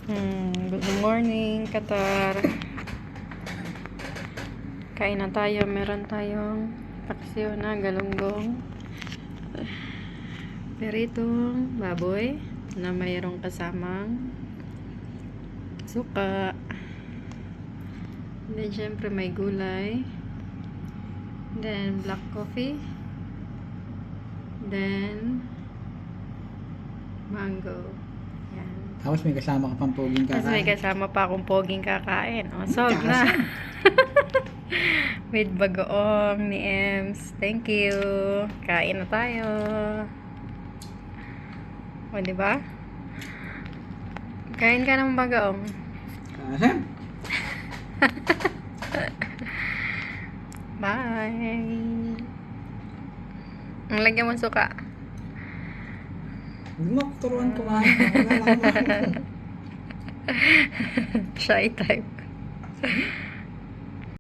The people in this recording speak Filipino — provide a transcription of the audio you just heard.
Good morning, Qatar. Kain na tayo. Meron tayong paksiw na galunggong. Peritong baboy na mayroong kasamang suka. Then, syempre may gulay. Then, black coffee. Then, mango. Yan. Tapos may kasama ka pang poging Tapos may kakain. kasama pa akong poging kakain. O, solve na. With bagoong ni Ems. Thank you. Kain na tayo. O, diba? Kain ka ng bagoong. Kasan? Bye. Ang lagyan mo suka. Huwag mo turuan kumain. Wala lang ako. Shy type.